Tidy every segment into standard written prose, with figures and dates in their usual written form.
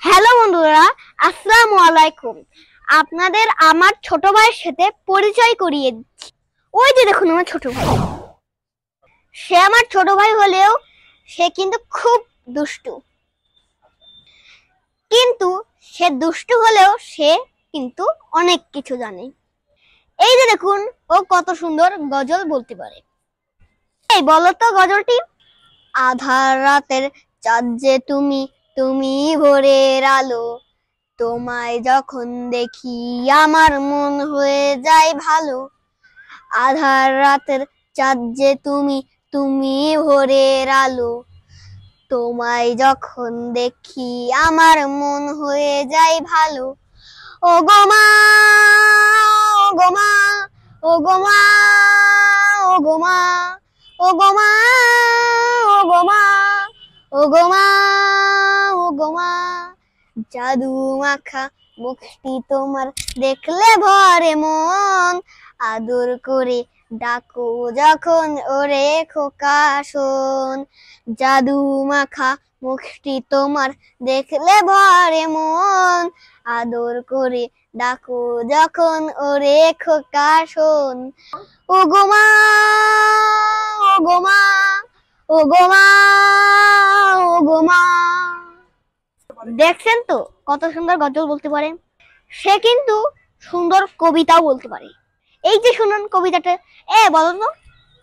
Hello বন্ধুরা, আসসালামু আলাইকুম। আপনাদের আমার ছোট ভাইয়ের সাথে পরিচয় করিয়ে দিচ্ছি। ওই যে দেখুন আমার ছোট ভাই। সে আমার ছোট ভাই হলেও সে কিন্তু খুব দুষ্টু। কিন্তু সে দুষ্টু হলেও সে কিন্তু অনেক কিছু জানে। এই যে দেখুন, ও কত সুন্দর গজল বলতে পারে। এই বলো তো গজলটি। আধার রাতের চাঁদ যে তুমি, তুমি ভোরের আলো, তোমায় যখন দেখি আমার মন হয়ে যায় ভালো। আধার রাতের চাঁদ যে তুমি, তুমি ভোরের আলো, তোমায় যখন দেখি আমার মন হয়ে যায় ভালো। ও গো মা, ও গো মা, ও গো মা, ও গো মা, ও গো মা, ও গো মা, ও গো মা, ও গো মা, জাদু মাখা মুখটি তোমার দেখলে ভরে মন, আদর করে ডাকো যখন ওরে খোকা শোন। জাদু মাখা মুখটি তোমার দেখলে ভরে মন, আদর করে ডাকো যখন ওরে খোকা শোন। ও গো মা, ও গো মা, ও গো মা, ও গো মা। দেখছেন তো কত সুন্দর গজল বলতে পারে। সে কিন্তু সুন্দর কবিতাও বলতে পারে। এই যে শুনুন কবিতাটা। বলো তো,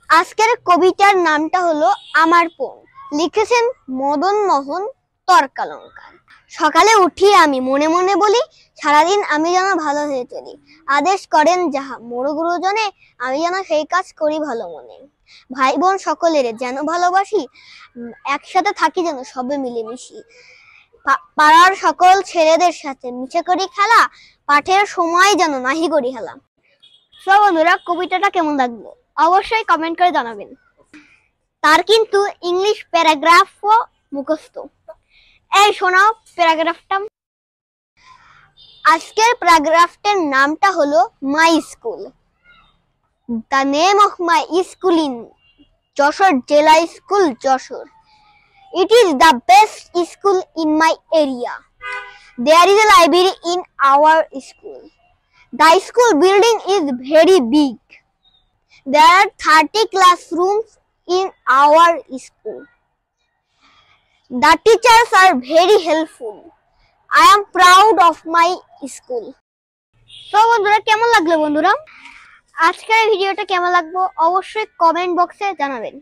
আজকের কবিতার নামটা হলো আমার পণ। লিখেছেন মদন মোহন তর্কালঙ্কার। সকালে উঠি আমি মনে মনে বলি, সারাদিন আমি যেন ভালো হয়ে চলি। আদেশ করেন যাহা মোর গুরুজনে, আমি যেন সেই কাজ করি ভালো মনে। ভাই বোন সকলের যেন ভালোবাসি, একসাথে থাকি যেন সবে মিলেমিশি। পাড়ার সকল ছেলেদের সাথে মিশে করি খেলা, পাঠের সময় যেন নাহি করি হেলা। সব বন্ধুরা, কবিতাটা কেমন লাগলো অবশ্যই কমেন্ট করে জানাবেন। তার কিন্তু ইংলিশ প্যারাগ্রাফও মুখস্থ। এই শোনাও প্যারাগ্রাফটা। আজকের প্যারাগ্রাফটার নামটা হলো my school. The name of my school in Jessore Zilla school, Jessore. It is the best school in my area. There is a library in our school. The school building is very big. There are 30 classrooms in our school. The teachers are very helpful. I am proud of my school. তো বন্ধুরা, কেমন লাগলো বন্ধুরা আজকের ভিডিওটা? কেমন লাগলো অবশ্যই কমেন্ট বক্সে জানাবেন।